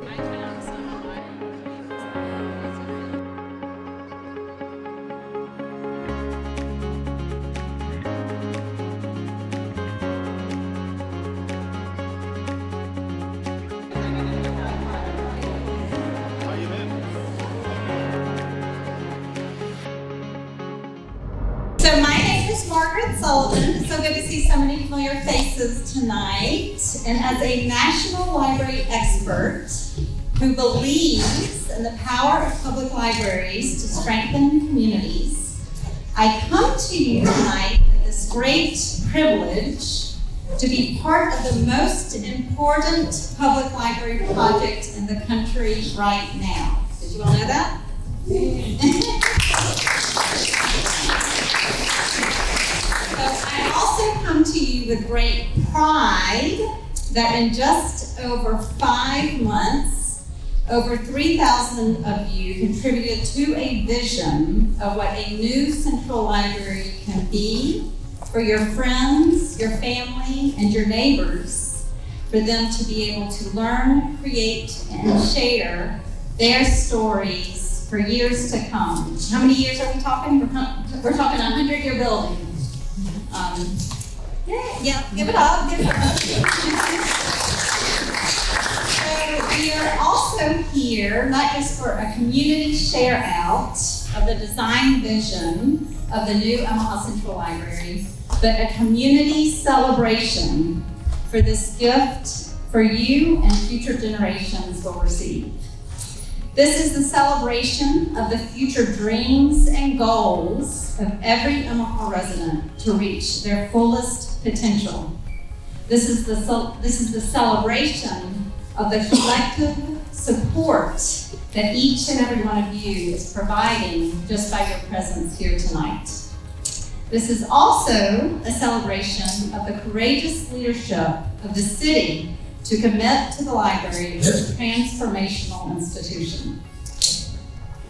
So my name is Margaret Sullivan. So good to see so many familiar faces tonight. And as a National Library expert who believes in the power of public libraries to strengthen communities, I come to you tonight with this great privilege to be part of the most important public library project in the country right now. Did you all know that? So I also come to you with great pride that in just over 5 months, over 3,000 of you contributed to a vision of what a new central library can be for your friends, your family, and your neighbors, for them to be able to learn, create, and share their stories for years to come. How many years are we talking? We're talking a 100-year building. Yeah, give it up, give it up. So we are also here, not just for a community share out of the design vision of the new Omaha Central Library, but a community celebration for this gift for you and future generations will receive. This is the celebration of the future dreams and goals of every Omaha resident to reach their fullest potential. This is the celebration of the collective support that each and every one of you is providing just by your presence here tonight. This is also a celebration of the courageous leadership of the city to commit to the library as a transformational institution.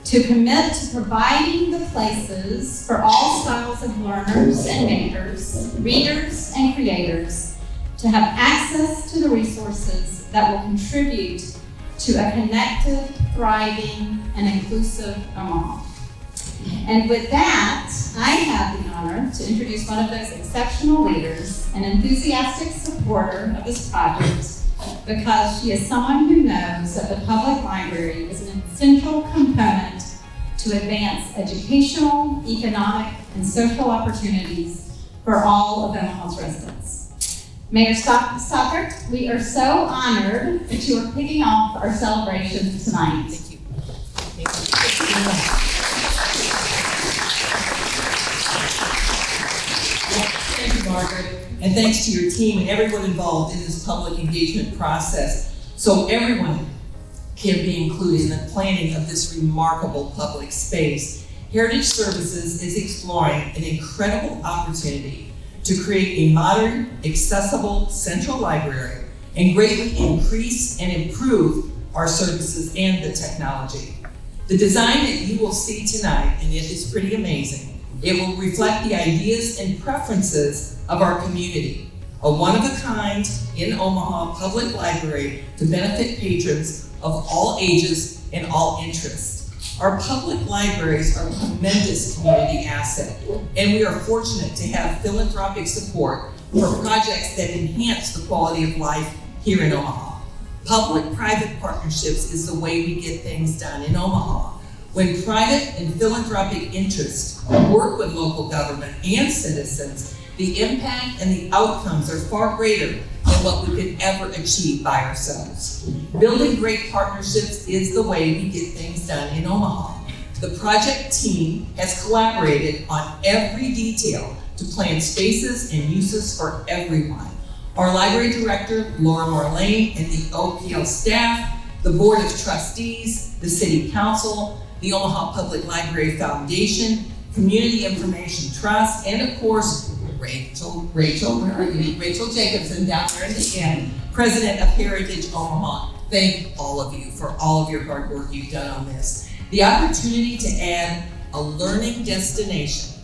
To commit to providing the places for all styles of learners and makers, readers and creators to have access to the resources that will contribute to a connected, thriving, and inclusive Omaha. And with that, I have the honor to introduce one of those exceptional leaders, an enthusiastic supporter of this project, because she is someone who knows that the public library is an essential component to advance educational, economic, and social opportunities for all of Omaha's residents. Mayor Stockert, we are so honored that you are kicking off our celebration tonight. Thank you. Thank you, Margaret. And thanks to your team and everyone involved in this public engagement process, so everyone can be included in the planning of this remarkable public space. Heritage Services is exploring an incredible opportunity to create a modern, accessible central library and greatly increase and improve our services and the technology. The design that you will see tonight, and it is pretty amazing, it will reflect the ideas and preferences of our community. A one-of-a-kind in Omaha public library to benefit patrons of all ages and all interests. Our public libraries are a tremendous community asset, and we are fortunate to have philanthropic support for projects that enhance the quality of life here in Omaha. Public-private partnerships is the way we get things done in Omaha. When private and philanthropic interests work with local government and citizens, the impact and the outcomes are far greater than what we could ever achieve by ourselves. Building great partnerships is the way we get things done in Omaha. The project team has collaborated on every detail to plan spaces and uses for everyone. Our library director, Laura Morlane, and the OPL staff, the board of trustees, the city council, the Omaha Public Library Foundation, Community Information Trust, and of course, Rachel, where are you? Rachel Jacobson down there in the end, president of Heritage Omaha. Thank all of you for all of your hard work you've done on this. The opportunity to add a learning destination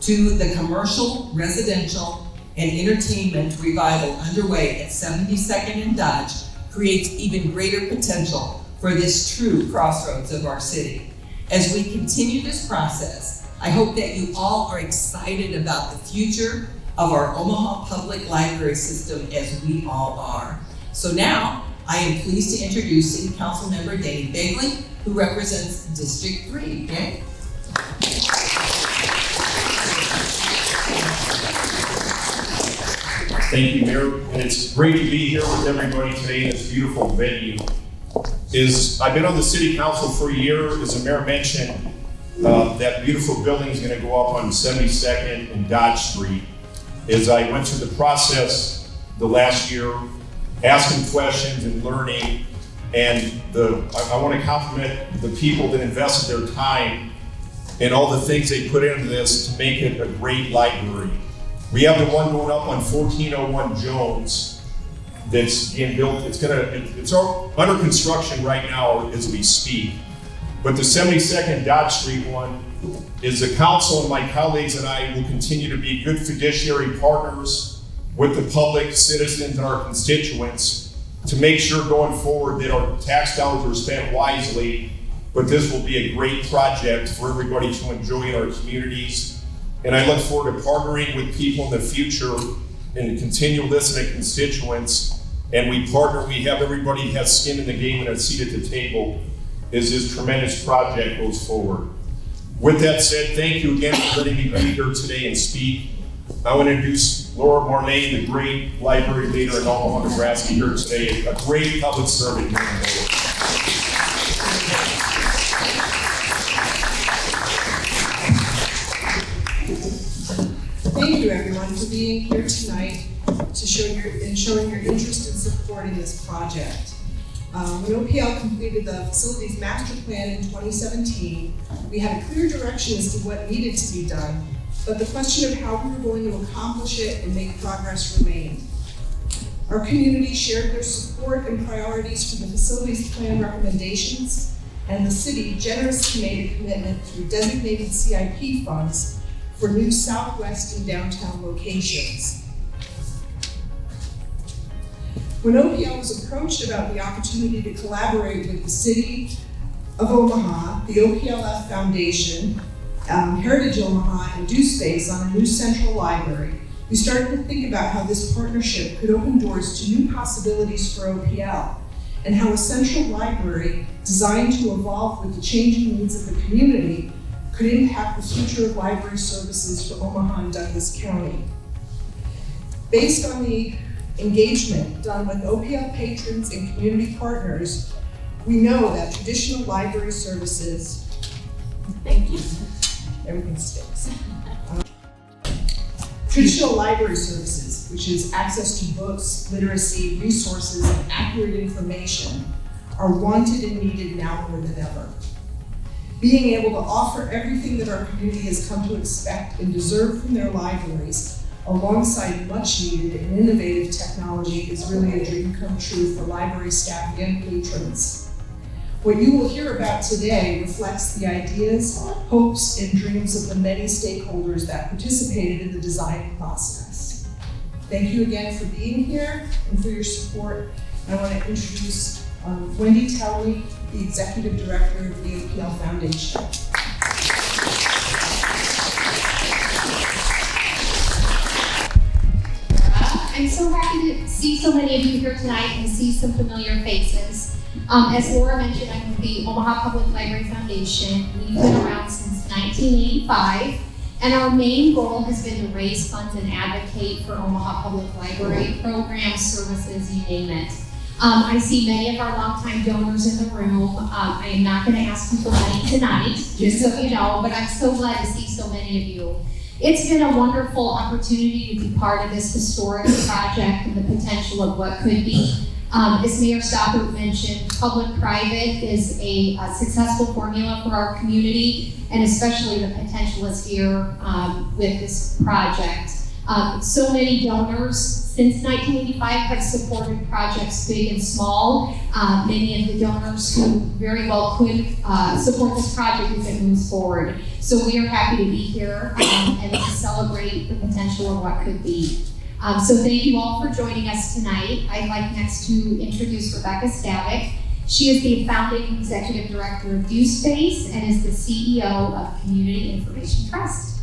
to the commercial, residential, and entertainment revival underway at 72nd and Dodge creates even greater potential for this true crossroads of our city. As we continue this process, I hope that you all are excited about the future of our Omaha Public Library system, as we all are. So now, I am pleased to introduce City Council Member Danny Begley, who represents District 3. Danny? Thank you, Mayor, and it's great to be here with everybody today in this beautiful venue. I've been on the City Council for a year. As the Mayor mentioned, that beautiful building is going to go up on 72nd and Dodge Street. As I went through the process the last year, asking questions and learning, and I want to compliment the people that invested their time and all the things they put into this to make it a great library. We have the one going up on 1401 Jones that's being built. It's under construction right now as we speak. But the 72nd Dodge Street one is the council and my colleagues and I will continue to be good fiduciary partners with the public, citizens, and our constituents to make sure going forward that our tax dollars are spent wisely. But this will be a great project for everybody to enjoy in our communities. And I look forward to partnering with people in the future and continue listening to constituents. And we have everybody has skin in the game and a seat at the table as this tremendous project goes forward. With that said, thank you again for letting me be here today and speak. I want to introduce Laura Mornay, the great library leader in Omaha, Nebraska, here today, a great public servant here in Omaha. Thank you, everyone, for being here tonight showing your interest in supporting this project. When OPL completed the facilities master plan in 2017, we had a clear direction as to what needed to be done, but the question of how we were going to accomplish it and make progress remained. Our community shared their support and priorities for the facilities plan recommendations, and the city generously made a commitment through designated CIP funds for new southwest and downtown locations. When OPL was approached about the opportunity to collaborate with the City of Omaha, the OPLF Foundation, Heritage Omaha, and DoSpace on a new central library, we started to think about how this partnership could open doors to new possibilities for OPL, and how a central library designed to evolve with the changing needs of the community could impact the future of library services for Omaha and Douglas County. Based on the engagement done with OPL patrons and community partners, we know that traditional library services, thank you, everything sticks. Traditional library services, which is access to books, literacy, resources, and accurate information, are wanted and needed now more than ever. Being able to offer everything that our community has come to expect and deserve from their libraries, alongside much needed and innovative technology, is really a dream come true for library staff and patrons. What you will hear about today reflects the ideas, hopes, and dreams of the many stakeholders that participated in the design process. Thank you again for being here and for your support. I want to introduce Wendy Towley, the Executive Director of the OPL Foundation. I'm so happy to see so many of you here tonight and see some familiar faces. As Laura mentioned, I'm with the Omaha Public Library Foundation. We've been around since 1985, and our main goal has been to raise funds and advocate for Omaha Public Library programs, services, you name it. I see many of our longtime donors in the room. I am not going to ask you for money tonight, just so you know, but I'm so glad to see so many of you. It's been a wonderful opportunity to be part of this historic project and the potential of what could be. As Mayor Stothert mentioned, public-private is a successful formula for our community, and especially the potential is here with this project. So many donors since 1985 have supported projects big and small. Many of the donors who very well could support this project if it moves forward. So we are happy to be here and to celebrate the potential of what could be. So thank you all for joining us tonight. I'd like next to introduce Rebecca Stavick. She is the founding executive director of DoSpace and is the CEO of Community Information Trust.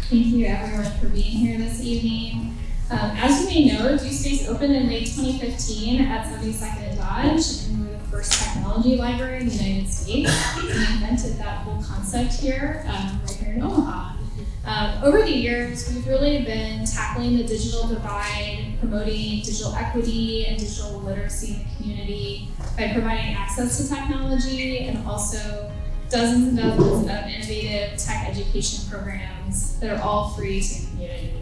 Thank you everyone for being here this evening. As you may know, DoSpace opened in late 2015 at 72nd and Dodge, and we were the first technology library in the United States. We invented that whole concept here, right here in Omaha. Over the years, we've really been tackling the digital divide, promoting digital equity and digital literacy in the community by providing access to technology and also dozens and dozens of innovative tech education programs that are all free to the community.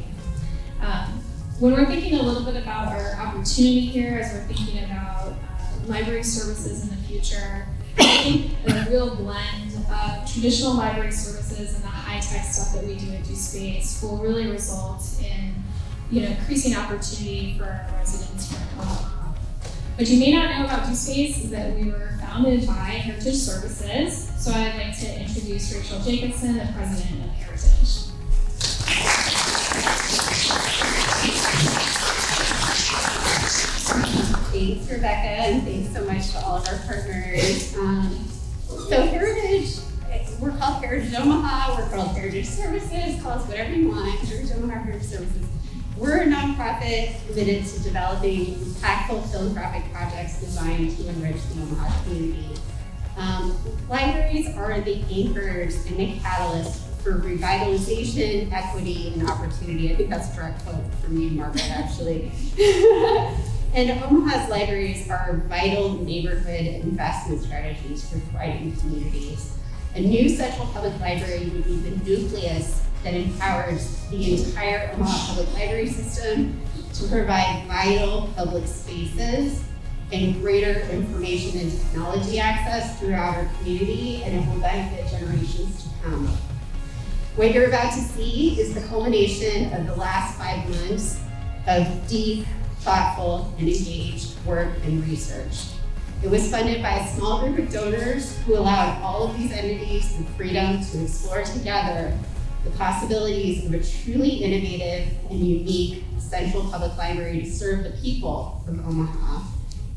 When we're thinking a little bit about our opportunity here, as we're thinking about library services in the future, I think a real blend of traditional library services and the high-tech stuff that we do at DoSpace will really result in increasing opportunity for our residents here in Omaha. What you may not know about DoSpace is that we were founded by Heritage Services, so I'd like to introduce Rachel Jacobson, the president of Heritage. Thanks, Rebecca, and thanks so much to all of our partners. So Heritage, we're called Heritage Omaha, we're called Heritage Services, call us whatever you want, Heritage Omaha, Heritage Services. We're a nonprofit committed to developing impactful philanthropic projects designed to enrich the Omaha community. Libraries are the anchors and the catalyst for revitalization, equity, and opportunity. I think that's a direct quote from you, Margaret, actually. And Omaha's libraries are vital neighborhood investment strategies for thriving communities. A new central public library would be the nucleus that empowers the entire Omaha Public Library system to provide vital public spaces and greater information and technology access throughout our community, and it will benefit generations to come. What you're about to see is the culmination of the last 5 months of deep, thoughtful, and engaged work and research. It was funded by a small group of donors who allowed all of these entities the freedom to explore together the possibilities of a truly innovative and unique central public library to serve the people of Omaha,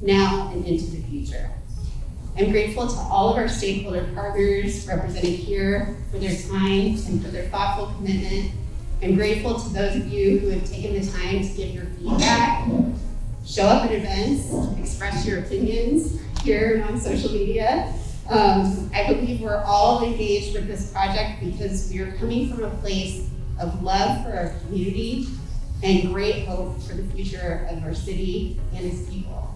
now and into the future. I'm grateful to all of our stakeholder partners represented here for their time and for their thoughtful commitment. I'm grateful to those of you who have taken the time to give your feedback, show up at events, express your opinions here and on social media. I believe we're all engaged with this project because we are coming from a place of love for our community and great hope for the future of our city and its people.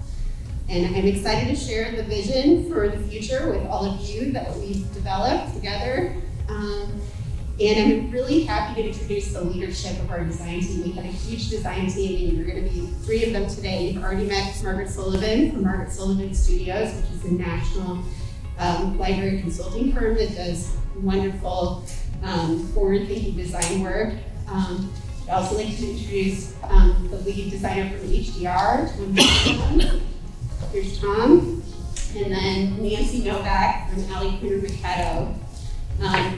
And I'm excited to share the vision for the future with all of you that we've developed together. And I'm really happy to introduce the leadership of our design team. We had a huge design team, and you're going to meet 3 of them today. You've already met Margaret Sullivan from Margaret Sullivan Studios, which is a national library consulting firm that does wonderful forward-thinking design work. I'd also like to introduce the lead designer from HDR, Tom. Here's Tom, and then Nancy Novak from Alley Quinter Mercado.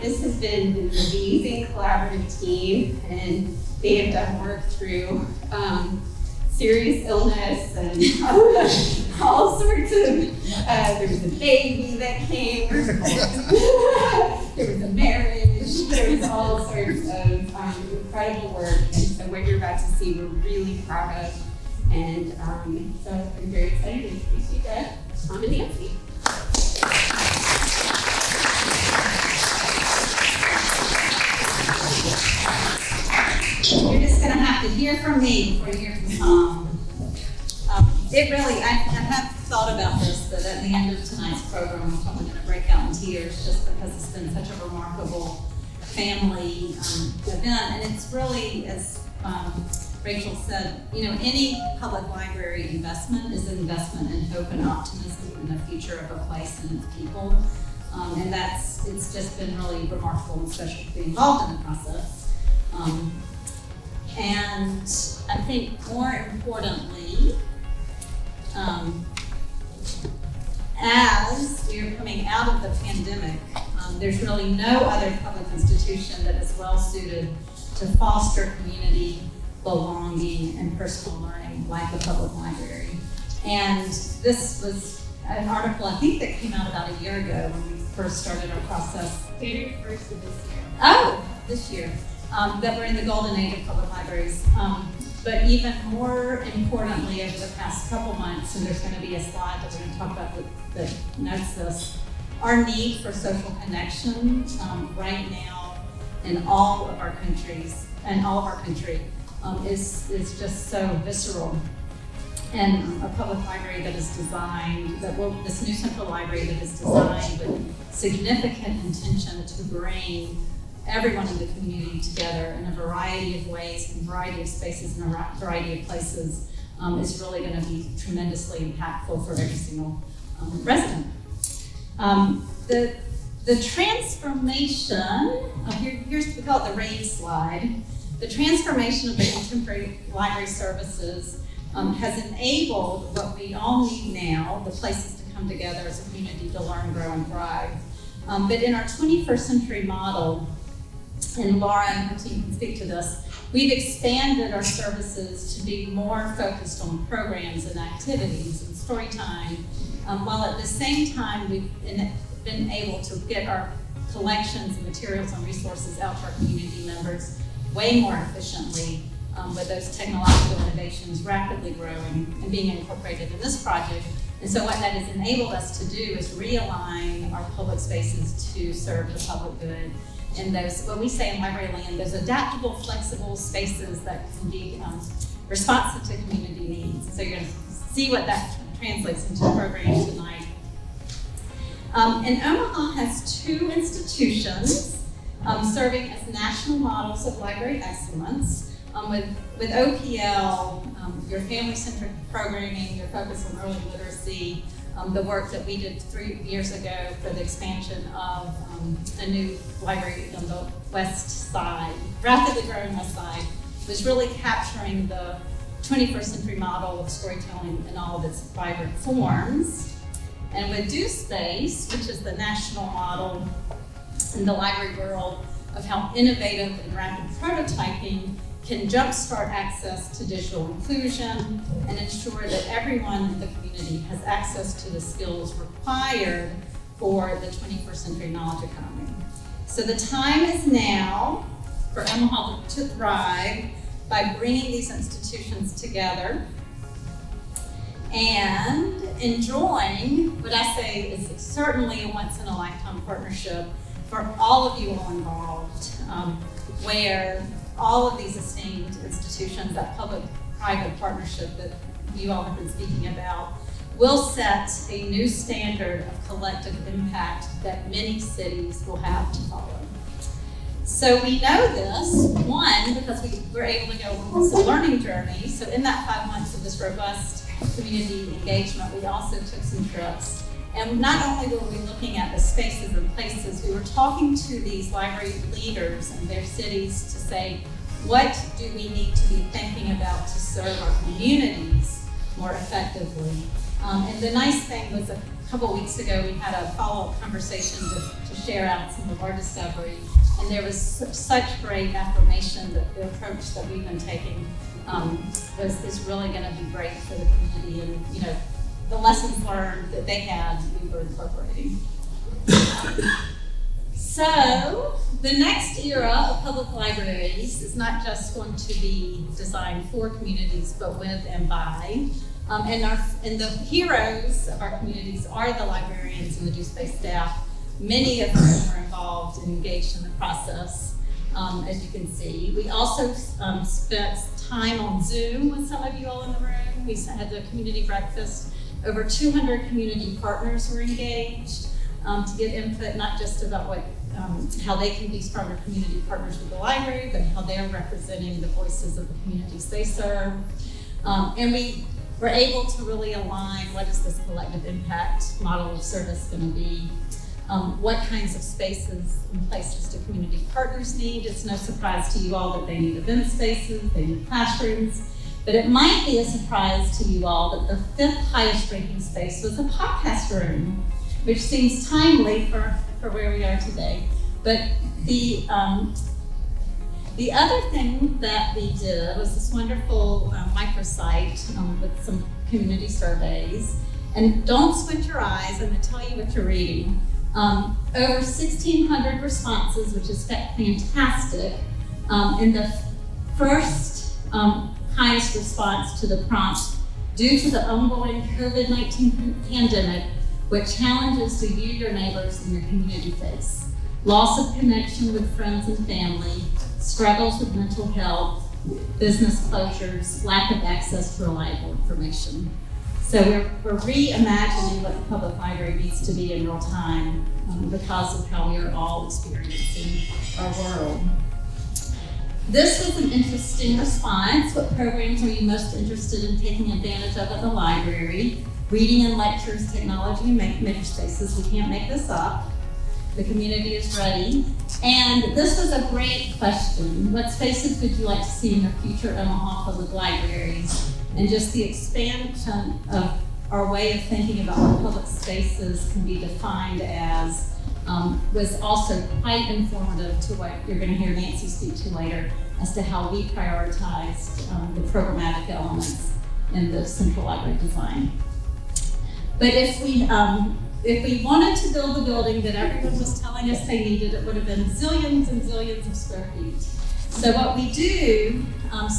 This has been an amazing collaborative team, and they have done work through serious illness and all sorts of, there was a baby that came, there was a marriage, there was all sorts of incredible work, and so what you're about to see we're really proud of, and so I'm very excited to introduce you to Tom and Nancy. You're just gonna have to hear from me before you hear from Tom. I have thought about this, that at the end of tonight's program, I'm probably gonna break out in tears just because it's been such a remarkable family event. And it's really, as Rachel said, any public library investment is an investment in hope and optimism in the future of a place and its people. And it's just been really remarkable and special to be involved in the process. And I think more importantly, as we are coming out of the pandemic, There's really no other public institution that is well suited to foster community belonging and personal learning like the public library. And this was an article, I think, that came out about a year ago when we first started our process. January 1st of this year. Oh, this year, that we're in the golden age of public libraries. But even more importantly, over the past couple months, and there's going to be a slide that we're going to talk about that notes this, our need for social connection right now in all of our countries and all of our country is just so visceral. And a public library that is designed, this new central library that is designed with significant intention to bring everyone in the community together in a variety of ways, in a variety of spaces, in a variety of places, is really going to be tremendously impactful for every single resident. The transformation, we call it the RAISE slide. The transformation of the contemporary library services has enabled what we all need now, the places to come together as a community to learn, grow, and thrive. But in our 21st century model, and Laura and her team can speak to this, we've expanded our services to be more focused on programs and activities and story time, while at the same time we've been able to get our collections and materials and resources out to our community members way more efficiently with those technological innovations rapidly growing and being incorporated in this project. And so what that has enabled us to do is realign our public spaces to serve the public good. And those, what we say in library land, those adaptable, flexible spaces that can be responsive to community needs. So you're going to see what that translates into a program tonight. And Omaha has 2 institutions serving as national models of library excellence. With OPL, your family-centric programming, your focus on early literacy, the work that we did 3 years ago for the expansion of a new library on the west side, rapidly growing west side, was really capturing the 21st century model of storytelling in all of its vibrant forms. And with Do Space, which is the national model in the library world of how innovative and rapid prototyping can jumpstart access to digital inclusion and ensure that everyone in the community has access to the skills required for the 21st century knowledge economy. So the time is now for Omaha to thrive by bringing these institutions together and enjoying what I say is certainly a once-in-a-lifetime partnership for all of you all involved, where all of these esteemed institutions, that public-private partnership that you all have been speaking about, will set a new standard of collective impact that many cities will have to follow. So we know this, one, because we were able to go on some learning journey. So in that 5 months of this robust community engagement, we also took some trips. And not only were we looking at the spaces and places, we were talking to these library leaders in their cities to say, what do we need to be thinking about to serve our communities more effectively? And the nice thing was a couple weeks ago, we had a follow-up conversation to share out some of our discovery. And there was such great affirmation that the approach that we've been taking is really going to be great for the community. And, you know, the lessons learned that they had, we were incorporating. So, the next era of public libraries is not just going to be designed for communities, but with and by. And the heroes of our communities are the librarians and the Do Space staff, many of whom are involved and engaged in the process, as you can see. We also spent time on Zoom with some of you all in the room. We had the community breakfast. Over 200 community partners were engaged to get input, not just about how they can be stronger community partners with the library, but how they're representing the voices of the communities they serve. And we were able to really align what is this collective impact model of service going to be, what kinds of spaces and places do community partners need. It's no surprise to you all that they need event spaces, they need classrooms, but it might be a surprise to you all that the 5th highest ranking space was a podcast room, which seems timely for for where we are today. But the other thing that we did was this wonderful microsite with some community surveys. And don't squint your eyes, I'm gonna tell you what you're reading. Over 1,600 responses, which is fantastic. And the first highest response to the prompt, due to the ongoing COVID-19 pandemic, what challenges do you, your neighbors, and your community face? Loss of connection with friends and family, struggles with mental health, business closures, lack of access to reliable information. So we're reimagining what the public library needs to be in real time because of how we are all experiencing our world. This was an interesting response. What programs are you most interested in taking advantage of at the library? Reading and lectures, technology, and makerspaces. We can't make this up. The community is ready. And this was a great question. What spaces would you like to see in the future Omaha Public Libraries? And just the expansion of our way of thinking about what public spaces can be defined as was also quite informative to what you're going to hear Nancy speak to later as to how we prioritized the programmatic elements in the central library design. But if we wanted to build the building that everyone was telling us they needed, it would have been zillions and zillions of square feet. So what we do,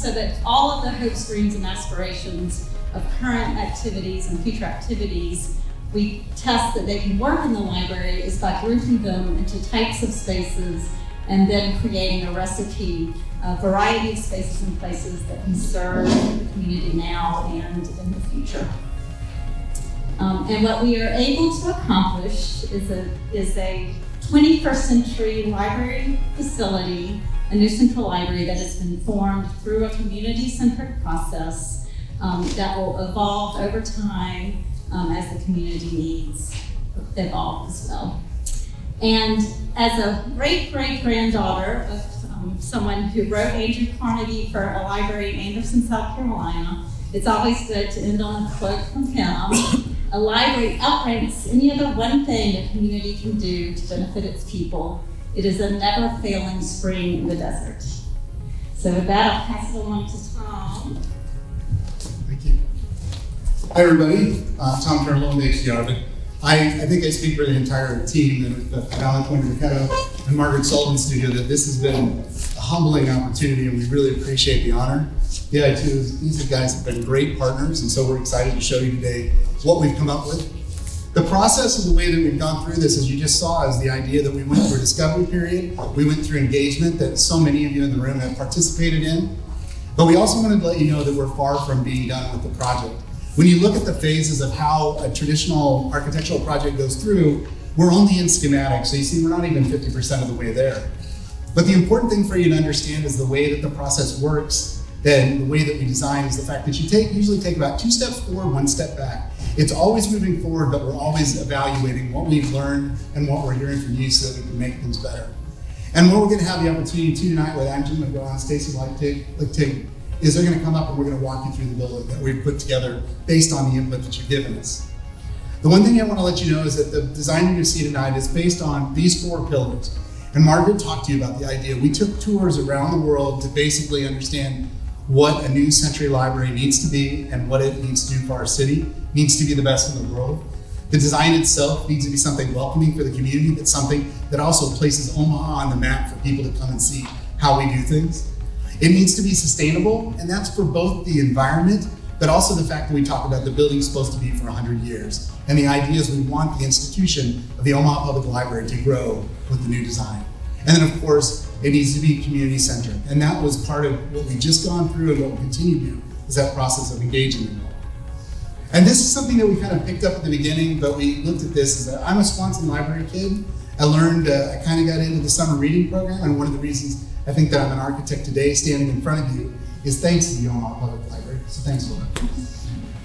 so that all of the hopes, dreams, and aspirations of current activities and future activities, we test that they can work in the library is by grouping them into types of spaces and then creating a recipe, a variety of spaces and places that can serve the community now and in the future. And what we are able to accomplish is a 21st century library facility, a new central library that has been formed through a community-centric process that will evolve over time as the community needs evolve as well. And as a great-great-granddaughter of someone who wrote Andrew Carnegie for a library in Anderson, South Carolina, it's always good to end on a quote from him. A library outranks any other one thing a community can do to benefit its people. It is a never-failing spring in the desert. So with that, I'll pass it along to Tom. Thank you. Hi, everybody. Tom Turnlow, HDR. I think I speak for the entire team and Alan Pointer-Ricchetto and Margaret Sullivan's studio that this has been a humbling opportunity and we really appreciate the honor. The I2s, these guys have been great partners, and so we're excited to show you today what we've come up with. The process of the way that we've gone through this, as you just saw, is the idea that we went through a discovery period, we went through engagement that so many of you in the room have participated in, but we also wanted to let you know that we're far from being done with the project. When you look at the phases of how a traditional architectural project goes through, we're only in schematics, so you see we're not even 50% of the way there. But the important thing for you to understand is the way that the process works, and the way that we design is the fact that you usually take about 2 steps forward, 1 step back. It's always moving forward, but we're always evaluating what we've learned and what we're hearing from you so that we can make things better. And what we're going to have the opportunity to tonight with Angela McGraw and Stacey Lichtig is they're going to come up and we're going to walk you through the building that we've put together based on the input that you've given us. The one thing I want to let you know is that the design you're going to see tonight is based on these 4 pillars. And Margaret talked to you about the idea. We took tours around the world to basically understand what a new century library needs to be and what it needs to do for our city. It needs to be the best in the world. The design itself needs to be something welcoming for the community, but something that also places Omaha on the map for people to come and see how we do things. It needs to be sustainable, and that's for both the environment, but also the fact that we talk about the building's supposed to be for 100 years. And the idea is we want the institution of the Omaha Public Library to grow with the new design. And then of course, it needs to be community-centric. And that was part of what we've just gone through and what we'll continue to do is that process of engaging them. And this is something that we kind of picked up at the beginning, but we looked at this as that I'm a Swanson Library kid. I kind of got into the summer reading program, and one of the reasons I think that I'm an architect today standing in front of you is thanks to the Omaha Public Library. So thanks, Laura.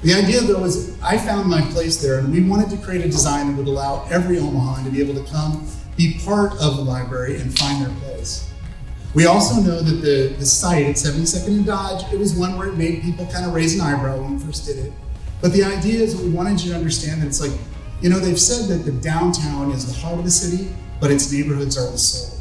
The idea though is I found my place there, and we wanted to create a design that would allow every Omahan to be able to come be part of the library and find their place. We also know that the site at 72nd and Dodge, it was one where it made people kind of raise an eyebrow when we first did it. But the idea is that we wanted you to understand that it's like, You know, they've said that the downtown is the heart of the city, but its neighborhoods are the soul.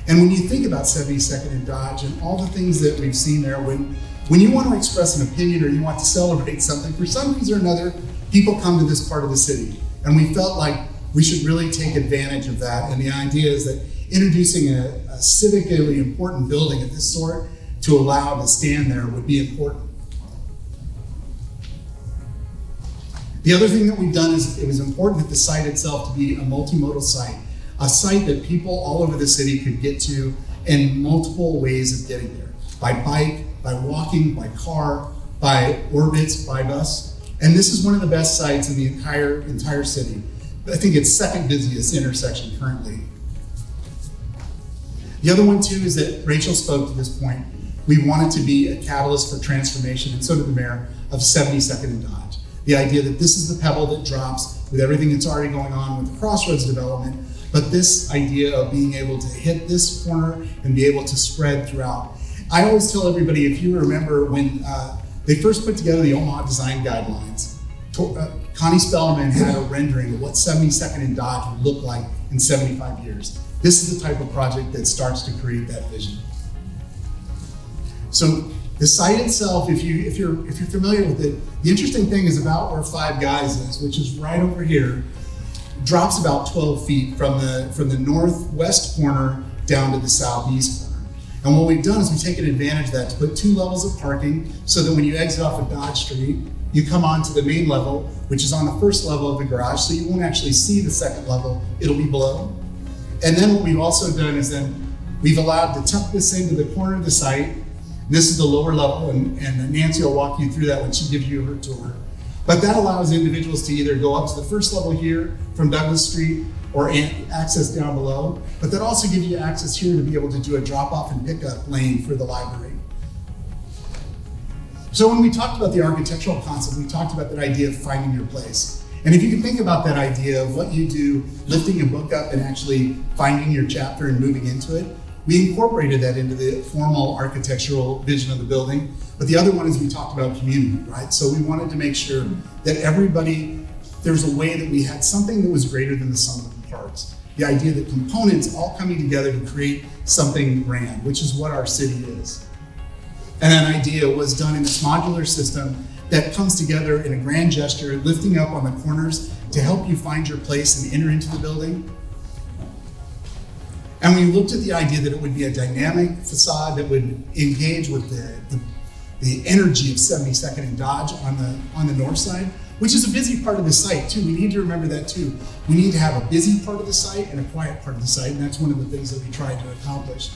And when you think about 72nd and Dodge and all the things that we've seen there, when you want to express an opinion or you want to celebrate something, for some reason or another, people come to this part of the city. And we felt like we should really take advantage of that. And the idea is that introducing a civically important building of this sort to allow to stand there would be important. The other thing that we've done is it was important at the site itself to be a multimodal site, a site that people all over the city could get to in multiple ways of getting there, by bike, by walking, by car, by orbits, by bus. And this is one of the best sites in the entire city. I think it's second busiest intersection currently. The other one too is that Rachel spoke to this point. We wanted to be a catalyst for transformation, and so did the mayor, of 72nd and Dodge. The idea that this is the pebble that drops with everything that's already going on with the Crossroads development, but this idea of being able to hit this corner and be able to spread throughout. I always tell everybody, if you remember when they first put together the Omaha Design Guidelines, Connie Spellman had a rendering of what 72nd and Dodge would look like in 75 years. This is the type of project that starts to create that vision. So the site itself, if you're familiar with it, the interesting thing is about where Five Guys is, which is right over here, drops about 12 feet from the northwest corner down to the southeast corner. And what we've done is we've taken advantage of that to put 2 levels of parking so that when you exit off of Dodge Street, you come onto the main level, which is on the first level of the garage, so you won't actually see the second level, it'll be below. And then what we've also done is then we've allowed to tuck this into the corner of the site. This is the lower level, and Nancy will walk you through that when she gives you her tour. But that allows individuals to either go up to the first level here from Douglas Street or access down below. But that also gives you access here to be able to do a drop-off and pickup lane for the library. So when we talked about the architectural concept, we talked about that idea of finding your place. And if you can think about that idea of what you do, lifting a book up and actually finding your chapter and moving into it, we incorporated that into the formal architectural vision of the building. But the other one is we talked about community, right? So we wanted to make sure that everybody, there's a way that we had something that was greater than the sum of the parts. The idea that components all coming together to create something grand, which is what our city is. And that idea was done in this modular system that comes together in a grand gesture, lifting up on the corners to help you find your place and enter into the building. And we looked at the idea that it would be a dynamic facade that would engage with the energy of 72nd and Dodge on the north side, which is a busy part of the site too. We need to remember that too. We need to have a busy part of the site and a quiet part of the site, and that's one of the things that we tried to accomplish.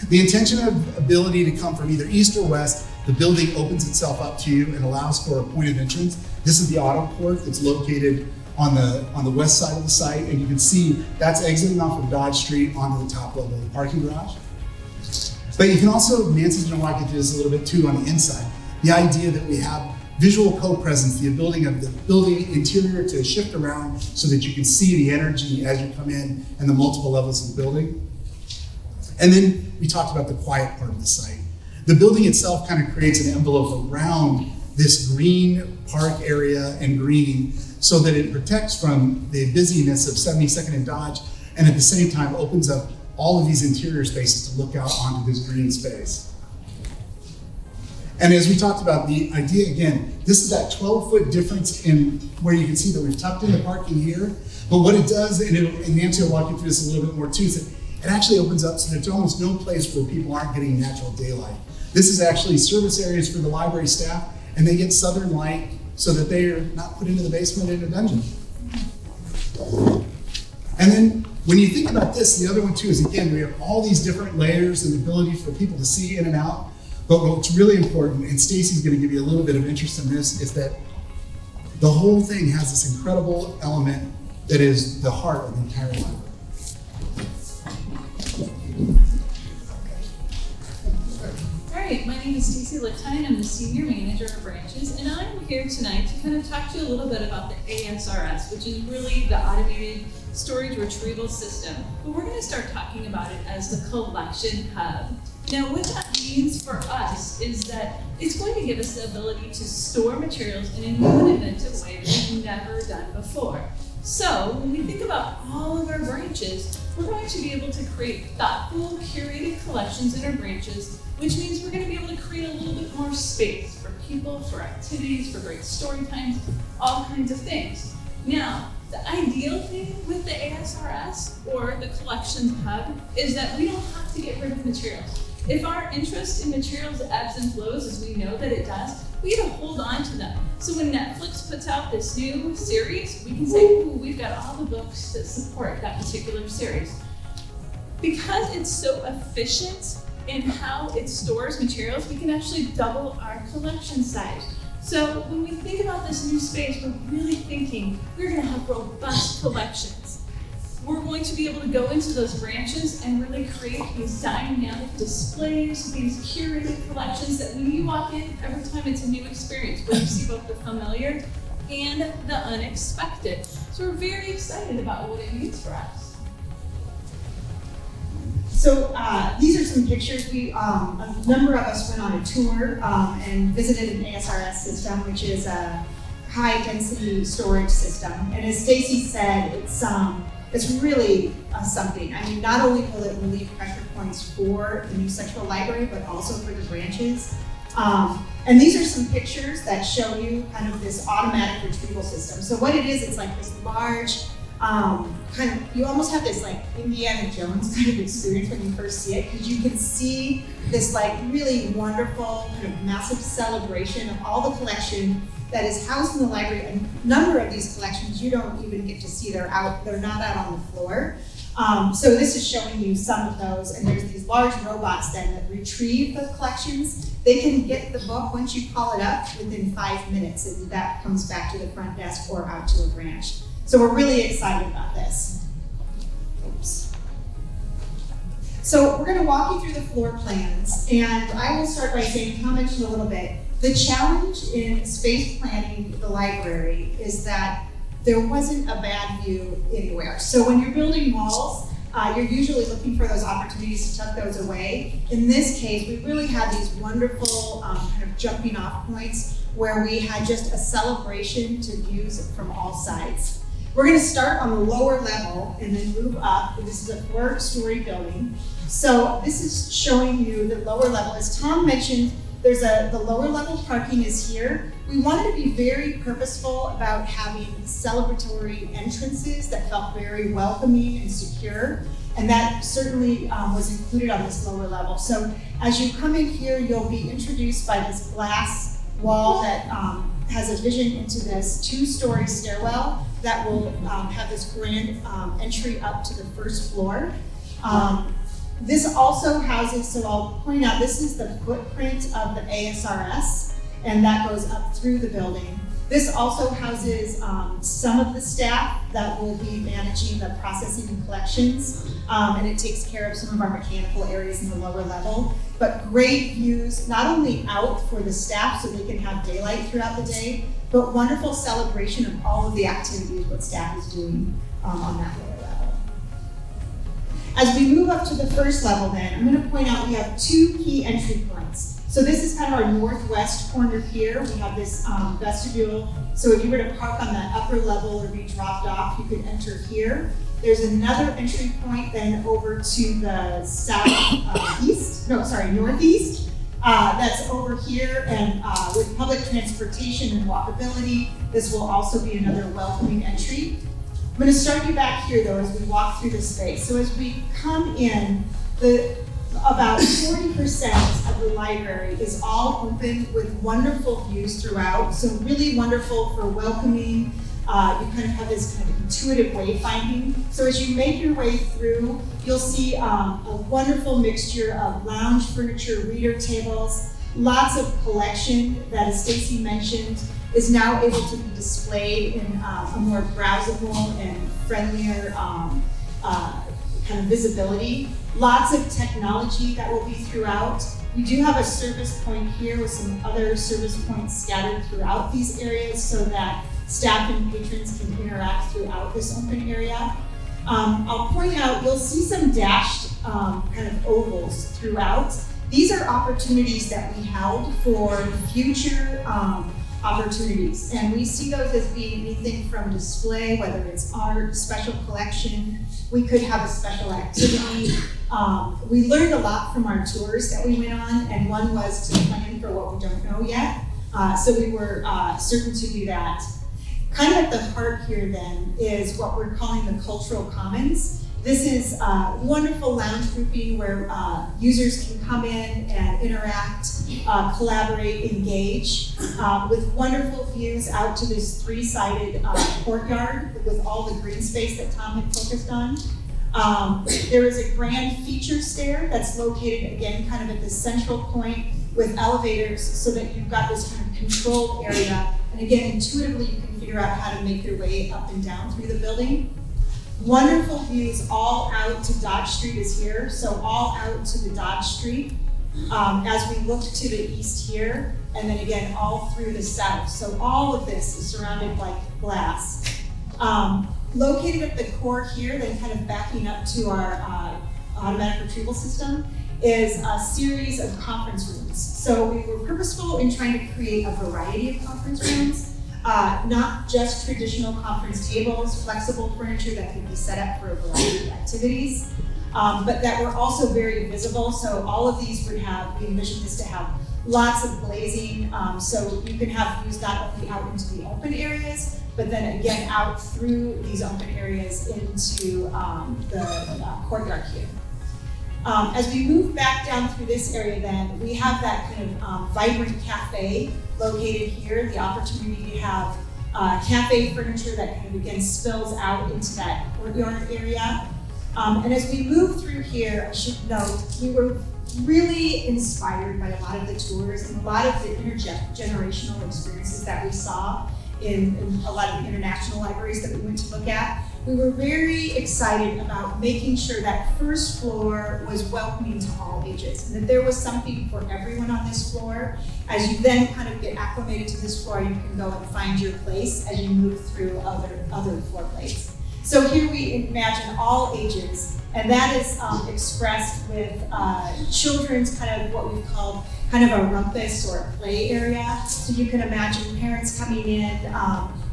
The intention of ability to come from either east or west, the building opens itself up to you and allows for a point of entrance. This is the auto court that's located on the west side of the site, and you can see that's exiting off of Dodge Street onto the top level of the parking garage. But you can also, Nancy's gonna walk you through this a little bit too on the inside, the idea that we have visual co-presence, the ability of the building interior to shift around so that you can see the energy as you come in and the multiple levels of the building. And then we talked about the quiet part of the site. The building itself kind of creates an envelope around this green park area and green so that it protects from the busyness of 72nd and Dodge, and at the same time opens up all of these interior spaces to look out onto this green space. And as we talked about, the idea again, this is that 12-foot difference in where you can see that we've tucked in the parking here, but what it does, and Nancy will walk you through this a little bit more too, is that it actually opens up so there's almost no place where people aren't getting natural daylight. This is actually service areas for the library staff, and they get southern light so that they are not put into the basement in a dungeon. And then when you think about this, the other one too is, again, we have all these different layers and ability for people to see in and out. But what's really important, and Stacy's going to give you a little bit of interest in this, is that the whole thing has this incredible element that is the heart of the entire library. Alright, my name is Stacey Lichtine. I'm the Senior Manager of Branches, and I'm here tonight to kind of talk to you a little bit about the ASRS, which is really the Automated Storage Retrieval System. But we're going to start talking about it as the collection hub. Now, what that means for us is that it's going to give us the ability to store materials in a new and inventive way that we've never done before. So when we think about all of our branches, we're going to be able to create thoughtful, curated collections in our branches, which means we're going to be able to create a little bit more space for people, for activities, for great story times, all kinds of things. Now, the ideal thing with the ASRS or the Collections Hub is that we don't have to get rid of materials. If our interest in materials ebbs and flows, as we know that it does, we get to hold on to them. So when Netflix puts out this new series, we can say, ooh, we've got all the books that support that particular series. Because it's so efficient in how it stores materials, we can actually double our collection size. So when we think about this new space, we're really thinking we're going to have robust collections. We're going to be able to go into those branches and really create these dynamic displays, these curated collections that when you walk in, every time it's a new experience where you see both the familiar and the unexpected. So we're very excited about what it means for us. So these are some pictures. A number of us went on a tour and visited an ASRS system, which is a high-density storage system. And as Stacy said, it's really something. I mean, not only will it relieve pressure points for the new central library, but also for the branches. And these are some pictures that show you kind of this automatic retrieval system. So what it is, it's like this large, you almost have this like Indiana Jones kind of experience when you first see it, because you can see this like really wonderful kind of massive celebration of all the collection that is housed in the library. A number of these collections you don't even get to see, they're not out on the floor. So this is showing you some of those, and there's these large robots then that retrieve the collections. They can get the book once you call it up within 5 minutes, and that comes back to the front desk or out to a branch. So we're really excited about this. Oops. So we're going to walk you through the floor plans, and I will start by saying, Tom mentioned a little bit, the challenge in space planning the library is that there wasn't a bad view anywhere. So when you're building walls, you're usually looking for those opportunities to tuck those away. In this case, we really had these wonderful kind of jumping off points where we had just a celebration to views from all sides. We're going to start on the lower level and then move up. This is a 4-story building. So this is showing you the lower level. As Tom mentioned, the lower level parking is here. We wanted to be very purposeful about having celebratory entrances that felt very welcoming and secure. And that certainly was included on this lower level. So as you come in here, you'll be introduced by this glass wall that has a vision into this 2-story stairwell that will have this grand entry up to the first floor. This also houses, so I'll point out, this is the footprint of the ASRS, and that goes up through the building. This also houses some of the staff that will be managing the processing and collections, and it takes care of some of our mechanical areas in the lower level. But great views, not only out for the staff so they can have daylight throughout the day, but wonderful celebration of all of the activities what staff is doing on that lower level. As we move up to the first level then, I'm going to point out we have 2 key entry points. So this is kind of our northwest corner here. We have this vestibule. So if you were to park on that upper level or be dropped off, you could enter here. There's another entry point then over to the northeast. That's over here, and with public transportation and walkability, this will also be another welcoming entry. I'm going to start you back here though as we walk through the space. So as we come in, about 40% of the library is all open with wonderful views throughout. So really wonderful for welcoming. You kind of have this kind of intuitive wayfinding. So as you make your way through, you'll see a wonderful mixture of lounge furniture, reader tables, lots of collection that, as Stacy mentioned, is now able to be displayed in a more browsable and friendlier kind of visibility. Lots of technology that will be throughout. We do have a service point here with some other service points scattered throughout these areas so that staff and patrons can interact throughout this open area. I'll point out, you'll see some dashed kind of ovals throughout. These are opportunities that we held for future opportunities. And we see those as being anything from display, whether it's art, special collection, we could have a special activity. We learned a lot from our tours that we went on, and one was to plan for what we don't know yet. So we were certain to do that. Kind of at the heart here then is what we're calling the cultural commons. This is wonderful lounge grouping where users can come in and interact, collaborate, engage, with wonderful views out to this three-sided courtyard with all the green space that Tom had focused on. There is a grand feature stair that's located again kind of at the central point with elevators so that you've got this kind of controlled area. And again, intuitively you can figure out how to make your way up and down through the building. Wonderful views all out to Dodge Street is here, so all out to the Dodge Street as we look to the east here, and then again all through the south. So all of this is surrounded by glass. Located at the core here, then kind of backing up to our automatic retrieval system, is a series of conference rooms. So we were purposeful in trying to create a variety of conference rooms. Not just traditional conference tables, flexible furniture that can be set up for a variety of activities, but that were also very visible. So all of these would have, we envisioned this to have lots of glazing, so you can have views not only out into the open areas, but then again out through these open areas into the courtyard here. As we move back down through this area then, we have that kind of vibrant cafe located here, the opportunity to have cafe furniture that kind of again spills out into that courtyard area. And as we move through here, I should note, we were really inspired by a lot of the tours and a lot of the intergenerational experiences that we saw in a lot of the international libraries that we went to look at. We were very excited about making sure that first floor was welcoming to all ages, and that there was something for everyone on this floor. As you then kind of get acclimated to this floor, you can go and find your place as you move through other floor plates. So here we imagine all ages, and that is expressed with children's kind of what we've called kind of a rumpus or a play area. So you can imagine parents coming in,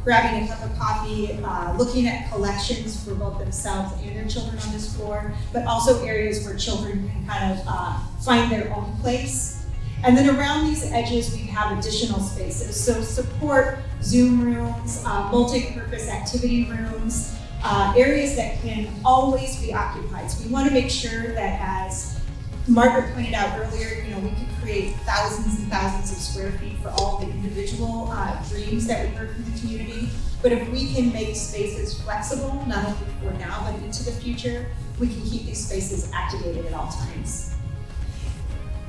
grabbing a cup of coffee, looking at collections for both themselves and their children on this floor, but also areas where children can kind of find their own place. And then around these edges, we have additional spaces. So support Zoom rooms, multi-purpose activity rooms, areas that can always be occupied. So we want to make sure that, as Margaret pointed out earlier, we could create thousands and thousands of square feet for all the individual dreams that we heard from the community. But if we can make spaces flexible, not only for now, but into the future, we can keep these spaces activated at all times.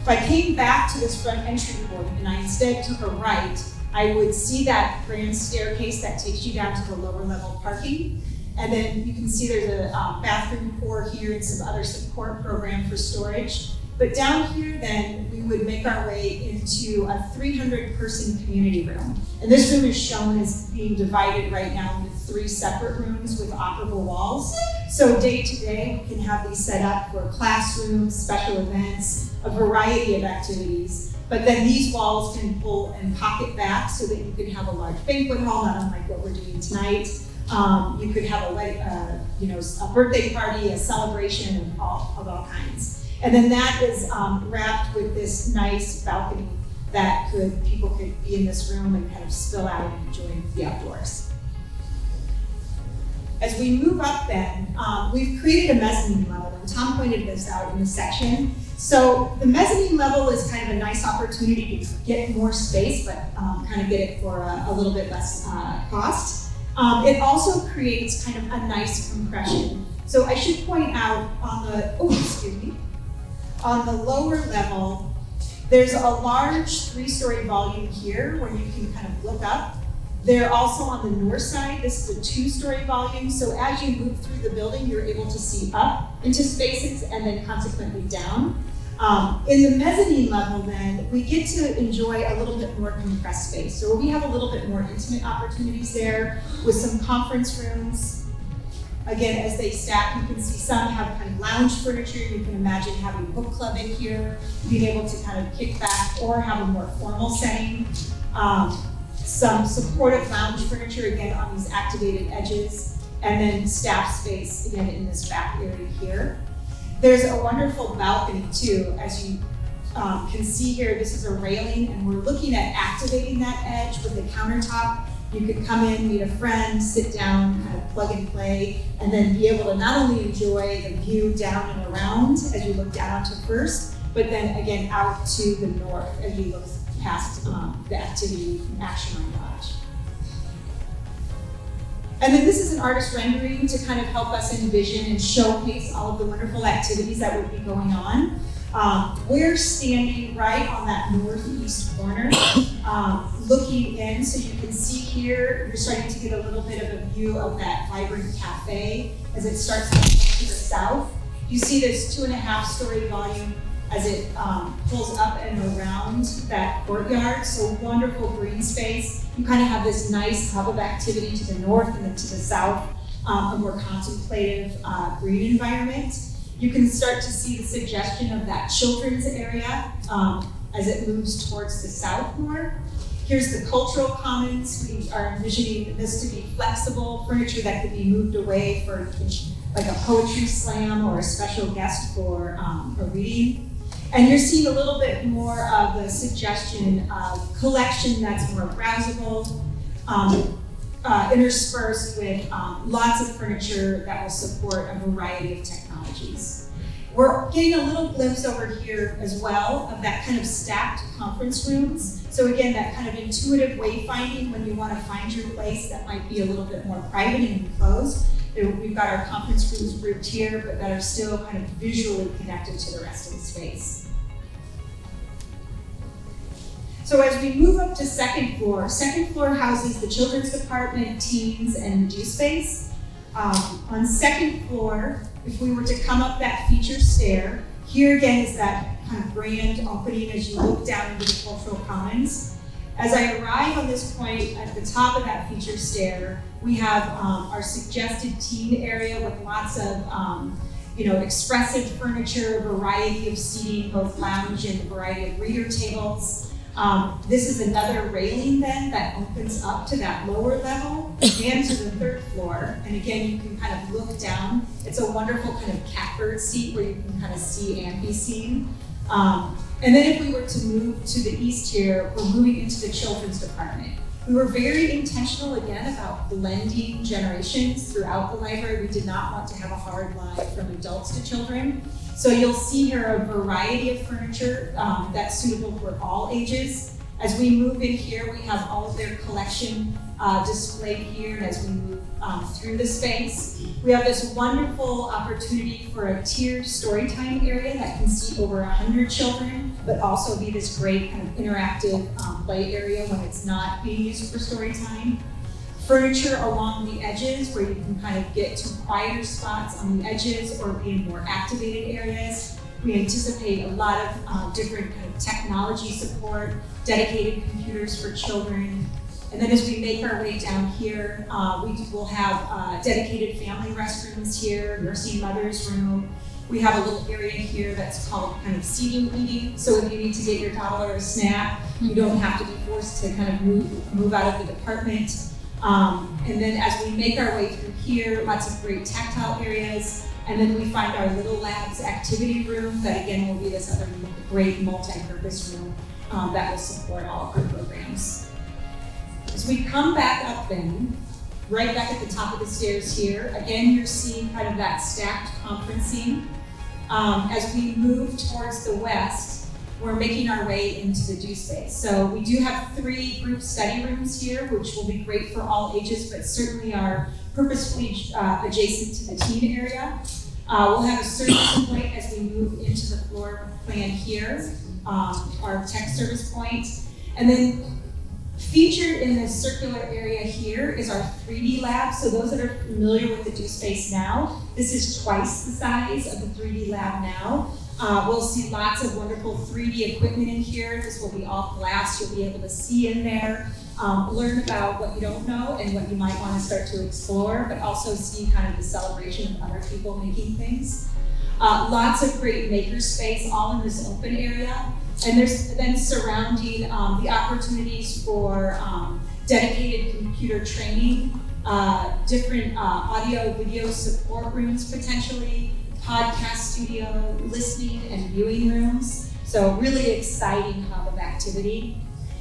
If I came back to this front entry point and I instead took a right, I would see that grand staircase that takes you down to the lower level parking. And then you can see there's a bathroom core here and some other support program for storage. But down here then, we would make our way into a 300-person community room. And this room is shown as being divided right now into 3 separate rooms with operable walls. So day to day, we can have these set up for classrooms, special events, a variety of activities. But then these walls can pull and pocket back so that you can have a large banquet hall, not unlike what we're doing tonight. You could have a birthday party, a celebration of all kinds. And then that is wrapped with this nice balcony that people could be in this room and kind of spill out and enjoy the outdoors. As we move up then, we've created a mezzanine level, and Tom pointed this out in the section. So the mezzanine level is kind of a nice opportunity to get more space, but kind of get it for a little bit less cost. It also creates kind of a nice compression. So I should point out on the lower level, there's a large 3-story volume here where you can kind of look up. They're also on the north side. This is a 2-story volume. So as you move through the building, you're able to see up into spaces and then consequently down. In the mezzanine level then, we get to enjoy a little bit more compressed space. So we have a little bit more intimate opportunities there with some conference rooms. Again, as they stack, you can see some have kind of lounge furniture. You can imagine having a book club in here, being able to kind of kick back or have a more formal setting. some supportive lounge furniture, again, on these activated edges, and then staff space, again, in this back area here. There's a wonderful balcony too, as you can see here. This is a railing, and we're looking at activating that edge with the countertop. You could come in, meet a friend, sit down, kind of plug and play, and then be able to not only enjoy the view down and around as you look down onto First, but then again out to the north as you look past the activity action on Lodge. And then this is an artist rendering to kind of help us envision and showcase all of the wonderful activities that would be going on. We're standing right on that northeast corner, looking in, so you can see here, you're starting to get a little bit of a view of that vibrant cafe as it starts to look to the south. You see this 2.5-story volume as it pulls up and around that courtyard, so wonderful green space. You kind of have this nice hub of activity to the north and then to the south, a more contemplative green environment. You can start to see the suggestion of that children's area as it moves towards the south more. Here's the cultural commons. We are envisioning this to be flexible furniture that could be moved away for like a poetry slam or a special guest for a reading. And you're seeing a little bit more of the suggestion of collection that's more browsable, interspersed with lots of furniture that will support a variety of technologies. We're getting a little glimpse over here as well of that kind of stacked conference rooms. So again, that kind of intuitive wayfinding when you want to find your place that might be a little bit more private and enclosed. We've got our conference rooms grouped here, but that are still kind of visually connected to the rest of the space. So as we move up to second floor houses the children's department, teens, and the do space. On second floor, if we were to come up that feature stair, here again is that kind of grand opening as you look down into the cultural commons. As I arrive on this point at the top of that feature stair, we have our suggested teen area with lots of expressive furniture, a variety of seating, both lounge and a variety of reader tables. This is another railing then that opens up to that lower level and to the third floor. And again, you can kind of look down. It's a wonderful kind of catbird seat where you can kind of see and be seen. And then if we were to move to the east here, we're moving into the children's department. We were very intentional again about blending generations throughout the library. We did not want to have a hard line from adults to children. So you'll see here a variety of furniture that's suitable for all ages. As we move in here, we have all of their collection displayed here, and as we move through the space. We have this wonderful opportunity for a tiered storytime area that can seat over 100 children, but also be this great kind of interactive play area when it's not being used for story time. Furniture along the edges where you can kind of get to quieter spots on the edges or be in more activated areas. We anticipate a lot of different kind of technology support, dedicated computers for children. And then as we make our way down here, we will have dedicated family restrooms here, nursing mother's room. We have a little area here that's called kind of seating eating. So if you need to get your toddler a snack, you don't have to be forced to kind of move out of the department. And then as we make our way through here, lots of great tactile areas. And then we find our Little Labs activity room that again will be this other great multi-purpose room that will support all of our programs. As we come back up then, right back at the top of the stairs here, again you're seeing kind of that stacked conferencing. As we move towards the west, we're making our way into the do space. So we do have 3 group study rooms here, which will be great for all ages, but certainly are purposefully adjacent to the teen area. We'll have a service point as we move into the floor plan here, our tech service point. And then featured in this circular area here is our 3D lab. So those that are familiar with the do space now, this is twice the size of the 3D lab now. We'll see lots of wonderful 3D equipment in here. This will be all glass. You'll be able to see in there, learn about what you don't know and what you might want to start to explore, but also see kind of the celebration of other people making things. Lots of great maker space all in this open area. And there's then surrounding the opportunities for dedicated computer training, different audio, video support rooms potentially, podcast studio, listening and viewing rooms. So really exciting hub of activity.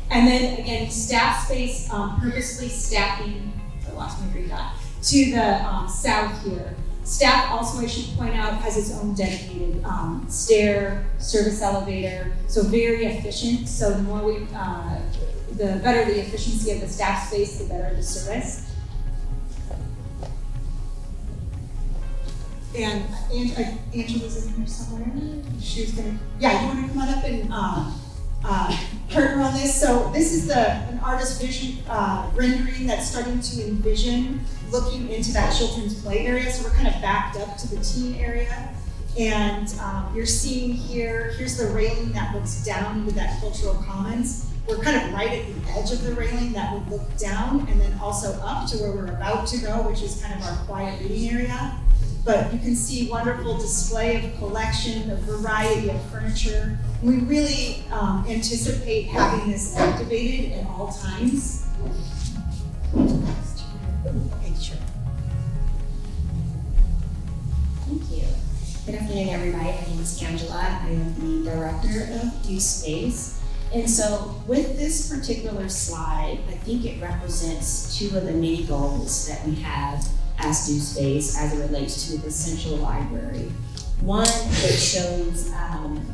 And then again, staff space, purposely staffing, I lost my green dot, to the south here. Staff also, I should point out, has its own dedicated stair, service elevator, so very efficient. So the more we, the better the efficiency of the staff space, the better the service. And Angela's in here somewhere. She was gonna, yeah, you wanna come on up and partner on this? So this is an artist vision rendering that's starting to envision looking into that children's play area. So we're kind of backed up to the teen area. And you're seeing here, here's the railing that looks down into that cultural commons. We're kind of right at the edge of the railing that would look down and then also up to where we're about to go, which is kind of our quiet reading area. But you can see wonderful display of collection, a variety of furniture. We really anticipate having this activated at all times. Okay, sure. Thank you. Good afternoon, everybody. My name is Angela. I am the director of Youth Space. And so with this particular slide, I think it represents two of the many goals that we have as Youth Space as it relates to the central library. One, it shows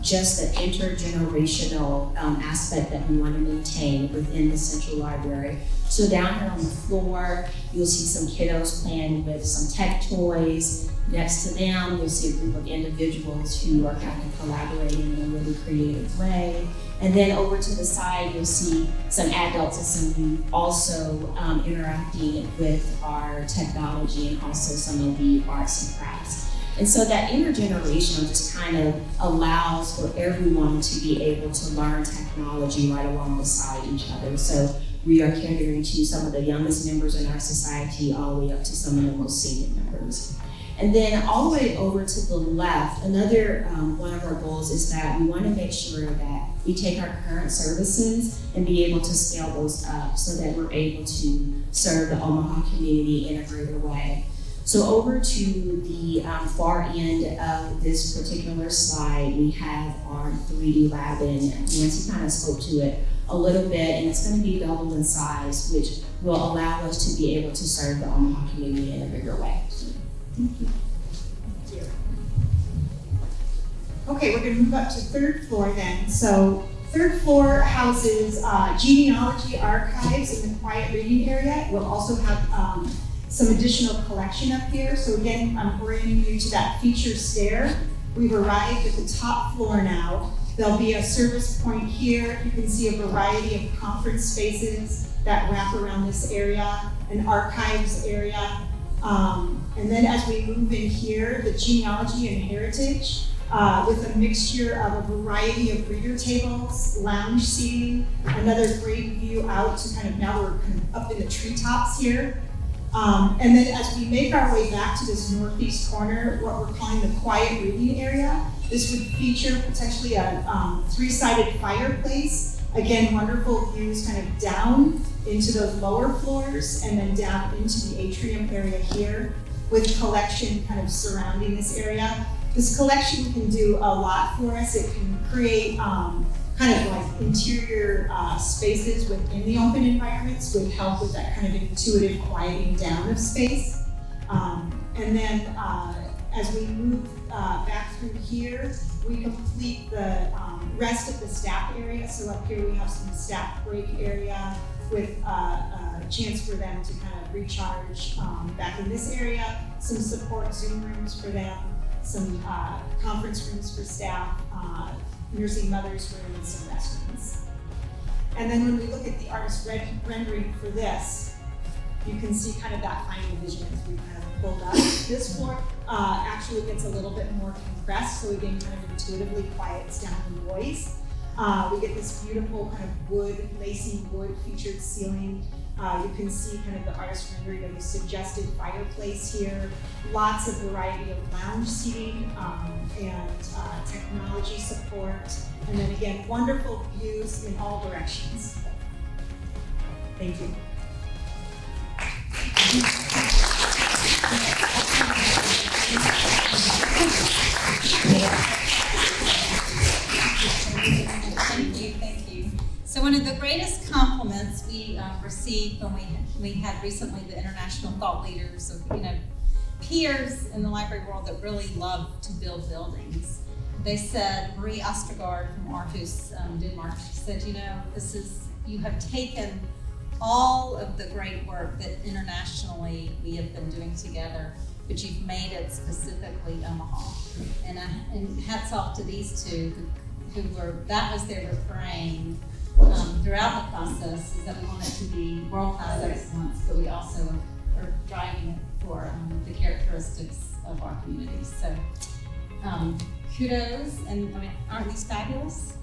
just the intergenerational aspect that we want to maintain within the central library. So down here on the floor, you'll see some kiddos playing with some tech toys. Next to them, you'll see a group of individuals who are kind of collaborating in a really creative way. And then over to the side, you'll see some adults and some youth also interacting with our technology and also some of the arts and crafts. And so that intergenerational just kind of allows for everyone to be able to learn technology right along beside each other. So we are catering to some of the youngest members in our society all the way up to some of the most senior members. And then all the way over to the left, another one of our goals is that we want to make sure that we take our current services and be able to scale those up so that we're able to serve the Omaha community in a greater way. So over to the far end of this particular slide, we have our 3D lab, and Nancy kind of spoke to it a little bit, and it's going to be doubled in size, which will allow us to be able to serve the Omaha community in a bigger way. Thank you. Okay, we're going to move up to third floor then. So third floor houses genealogy archives in the quiet reading area. We'll also have some additional collection up here. So again, I'm orienting you to that feature stair. We've arrived at the top floor now. There'll be a service point here. You can see a variety of conference spaces that wrap around this area, an archives area. And then as we move in here, the genealogy and heritage with a mixture of a variety of reader tables, lounge seating, another great view out to kind of, now we're kind of up in the treetops here. And then as we make our way back to this northeast corner, what we're calling the quiet reading area, this would feature potentially a three-sided fireplace. Again, wonderful views kind of down into those lower floors and then down into the atrium area here with collection kind of surrounding this area. This collection can do a lot for us. It can create kind of like interior spaces within the open environments with help with that kind of intuitive quieting down of space. And then as we move back through here, we complete the rest of the staff area. So up here we have some staff break area with a chance for them to kind of recharge back in this area, some support Zoom rooms for them, some conference rooms for staff, nursing mothers room, and some restrooms. And then when we look at the artist rendering for this, you can see kind of that final vision as we kind of pulled up. This floor actually gets a little bit more compressed, so again, kind of intuitively quiets down the noise. We get this beautiful kind of wood, lacy wood featured ceiling. You can see kind of the artist rendering of the suggested fireplace here. Lots of variety of lounge seating and technology support. And then again, wonderful views in all directions. Thank you. Thank you. So one of the greatest compliments we received when we had recently the International Thought Leaders of, peers in the library world that really love to build buildings. They said, Marie Ostergaard from Aarhus, Denmark, said, you have taken all of the great work that internationally we have been doing together, but you've made it specifically Omaha. And hats off to these two that was their refrain throughout the process, is that we want it to be world-class excellence, but we also are driving it for the characteristics of our communities. So kudos, and aren't these fabulous?